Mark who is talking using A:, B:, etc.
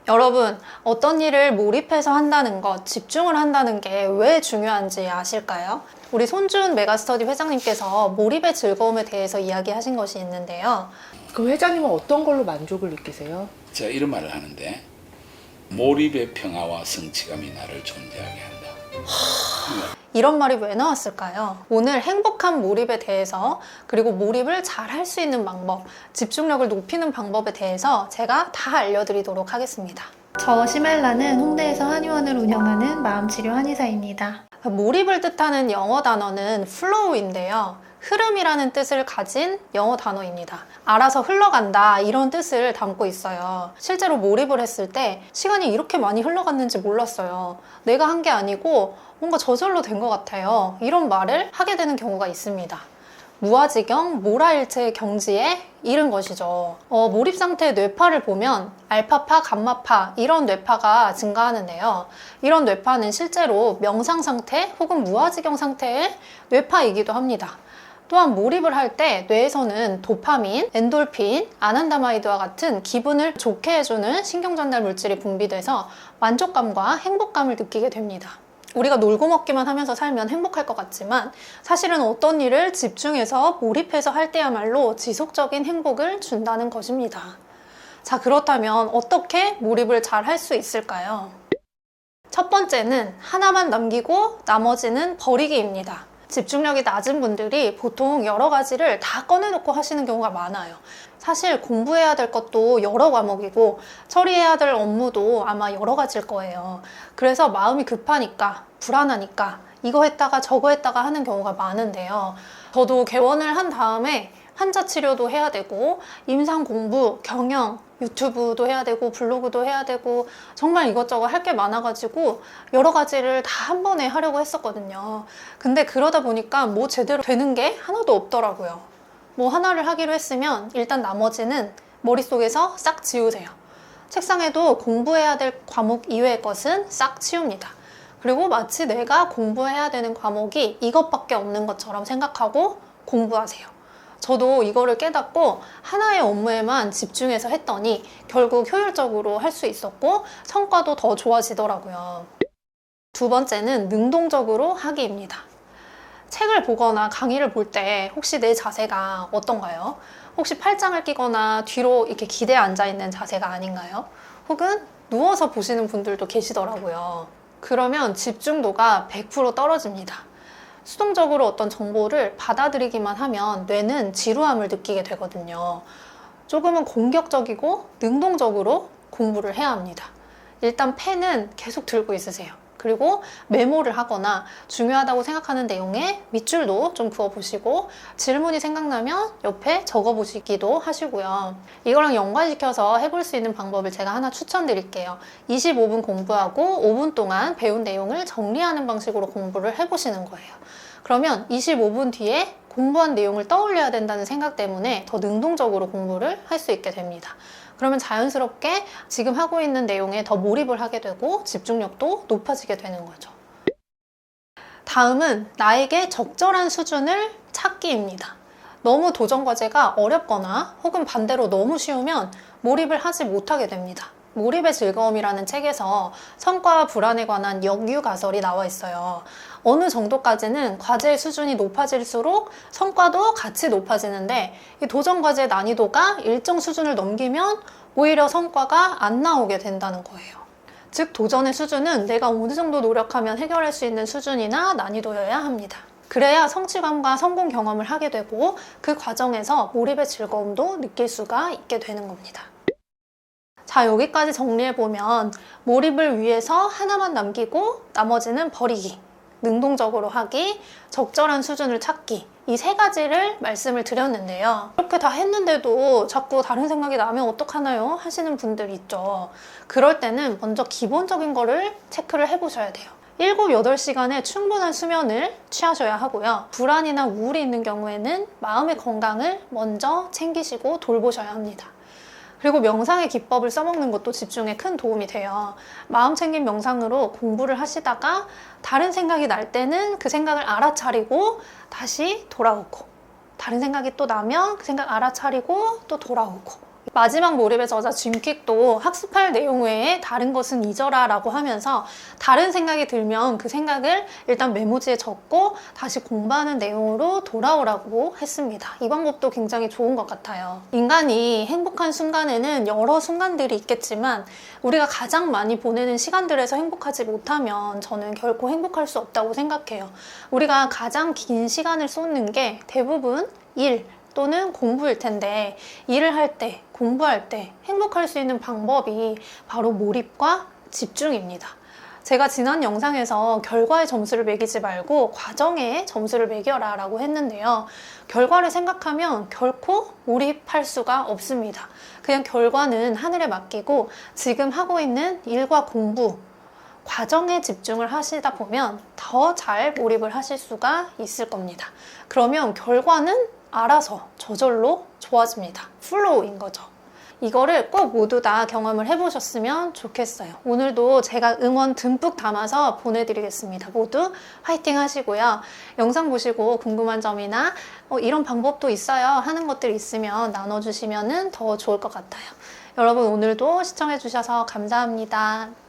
A: 여러분, 어떤 일을 몰입해서 한다는 것, 집중을 한다는 게 왜 중요한지 아실까요? 우리 손준 메가스터디 회장님께서 몰입의 즐거움에 대해서 이야기하신 것이 있는데요.
B: 그 회장님은 어떤 걸로 만족을 느끼세요?
C: 제가 이런 말을 하는데, 몰입의 평화와 성취감이 나를 존재하게 한다.
A: 이런 말이 왜 나왔을까요? 오늘 행복한 몰입에 대해서, 그리고 몰입을 잘 할 수 있는 방법, 집중력을 높이는 방법에 대해서 제가 다 알려드리도록 하겠습니다. 저 시멜라는 홍대에서 한의원을 운영하는 마음치료 한의사입니다. 몰입을 뜻하는 영어 단어는 flow인데요. 흐름이라는 뜻을 가진 영어 단어입니다. 알아서 흘러간다, 이런 뜻을 담고 있어요. 실제로 몰입을 했을 때 시간이 이렇게 많이 흘러갔는지 몰랐어요. 내가 한 게 아니고 뭔가 저절로 된 것 같아요. 이런 말을 하게 되는 경우가 있습니다. 무아지경, 모라일체의 경지에 이른 것이죠. 몰입 상태의 뇌파를 보면 알파파, 감마파 이런 뇌파가 증가하는데요. 이런 뇌파는 실제로 명상 상태 혹은 무아지경 상태의 뇌파이기도 합니다. 또한 몰입을 할 때 뇌에서는 도파민, 엔돌핀, 아난다마이드와 같은 기분을 좋게 해주는 신경전달 물질이 분비돼서 만족감과 행복감을 느끼게 됩니다. 우리가 놀고 먹기만 하면서 살면 행복할 것 같지만 사실은 어떤 일을 집중해서 몰입해서 할 때야말로 지속적인 행복을 준다는 것입니다. 자, 그렇다면 어떻게 몰입을 잘 할 수 있을까요? 첫 번째는 하나만 남기고 나머지는 버리기입니다. 집중력이 낮은 분들이 보통 여러 가지를 다 꺼내놓고 하시는 경우가 많아요. 사실 공부해야 될 것도 여러 과목이고 처리해야 될 업무도 아마 여러 가지일 거예요. 그래서 마음이 급하니까, 불안하니까 이거 했다가 저거 했다가 하는 경우가 많은데요. 저도 개원을 한 다음에 환자 치료도 해야 되고 임상 공부, 경영, 유튜브도 해야 되고 블로그도 해야 되고 정말 이것저것 할 게 많아가지고 여러 가지를 다 한 번에 하려고 했었거든요. 근데 그러다 보니까 뭐 제대로 되는 게 하나도 없더라고요. 뭐 하나를 하기로 했으면 일단 나머지는 머릿속에서 싹 지우세요. 책상에도 공부해야 될 과목 이외의 것은 싹 치웁니다. 그리고 마치 내가 공부해야 되는 과목이 이것밖에 없는 것처럼 생각하고 공부하세요. 저도 이거를 깨닫고 하나의 업무에만 집중해서 했더니 결국 효율적으로 할 수 있었고 성과도 더 좋아지더라고요. 두 번째는 능동적으로 하기입니다. 책을 보거나 강의를 볼 때 혹시 내 자세가 어떤가요? 혹시 팔짱을 끼거나 뒤로 이렇게 기대에 앉아있는 자세가 아닌가요? 혹은 누워서 보시는 분들도 계시더라고요. 그러면 집중도가 100% 떨어집니다. 수동적으로 어떤 정보를 받아들이기만 하면 뇌는 지루함을 느끼게 되거든요. 조금은 공격적이고 능동적으로 공부를 해야 합니다. 일단 펜은 계속 들고 있으세요. 그리고 메모를 하거나 중요하다고 생각하는 내용에 밑줄도 좀 그어보시고 질문이 생각나면 옆에 적어보시기도 하시고요. 이거랑 연관시켜서 해볼 수 있는 방법을 제가 하나 추천드릴게요. 25분 공부하고 5분 동안 배운 내용을 정리하는 방식으로 공부를 해보시는 거예요. 그러면 25분 뒤에 공부한 내용을 떠올려야 된다는 생각 때문에 더 능동적으로 공부를 할 수 있게 됩니다. 그러면 자연스럽게 지금 하고 있는 내용에 더 몰입을 하게 되고 집중력도 높아지게 되는 거죠. 다음은 나에게 적절한 수준을 찾기입니다. 너무 도전 과제가 어렵거나 혹은 반대로 너무 쉬우면 몰입을 하지 못하게 됩니다. 몰입의 즐거움이라는 책에서 성과와 불안에 관한 역유 가설이 나와 있어요. 어느 정도까지는 과제의 수준이 높아질수록 성과도 같이 높아지는데 이 도전 과제의 난이도가 일정 수준을 넘기면 오히려 성과가 안 나오게 된다는 거예요. 즉 도전의 수준은 내가 어느 정도 노력하면 해결할 수 있는 수준이나 난이도여야 합니다. 그래야 성취감과 성공 경험을 하게 되고 그 과정에서 몰입의 즐거움도 느낄 수가 있게 되는 겁니다. 자, 여기까지 정리해보면 몰입을 위해서 하나만 남기고 나머지는 버리기, 능동적으로 하기, 적절한 수준을 찾기, 이 세 가지를 말씀을 드렸는데요. 이렇게 다 했는데도 자꾸 다른 생각이 나면 어떡하나요? 하시는 분들이 있죠. 그럴 때는 먼저 기본적인 거를 체크를 해보셔야 돼요. 7, 8시간의 충분한 수면을 취하셔야 하고요. 불안이나 우울이 있는 경우에는 마음의 건강을 먼저 챙기시고 돌보셔야 합니다. 그리고 명상의 기법을 써먹는 것도 집중에 큰 도움이 돼요. 마음 챙김 명상으로 공부를 하시다가 다른 생각이 날 때는 그 생각을 알아차리고 다시 돌아오고, 다른 생각이 또 나면 그 생각 알아차리고 또 돌아오고, 마지막 몰입의 저자 짐킥도 학습할 내용 외에 다른 것은 잊어라 라고 하면서 다른 생각이 들면 그 생각을 일단 메모지에 적고 다시 공부하는 내용으로 돌아오라고 했습니다. 이 방법도 굉장히 좋은 것 같아요. 인간이 행복한 순간에는 여러 순간들이 있겠지만 우리가 가장 많이 보내는 시간들에서 행복하지 못하면 저는 결코 행복할 수 없다고 생각해요. 우리가 가장 긴 시간을 쏟는 게 대부분 일 또는 공부일 텐데 일을 할 때, 공부할 때 행복할 수 있는 방법이 바로 몰입과 집중입니다. 제가 지난 영상에서 결과에 점수를 매기지 말고 과정에 점수를 매겨라 라고 했는데요. 결과를 생각하면 결코 몰입할 수가 없습니다. 그냥 결과는 하늘에 맡기고 지금 하고 있는 일과 공부, 과정에 집중을 하시다 보면 더 잘 몰입을 하실 수가 있을 겁니다. 그러면 결과는 알아서 저절로 좋아집니다. 플로우인 거죠. 이거를 꼭 모두 다 경험을 해보셨으면 좋겠어요. 오늘도 제가 응원 듬뿍 담아서 보내드리겠습니다. 모두 화이팅 하시고요. 영상 보시고 궁금한 점이나 이런 방법도 있어요 하는 것들 있으면 나눠주시면 더 좋을 것 같아요. 여러분 오늘도 시청해주셔서 감사합니다.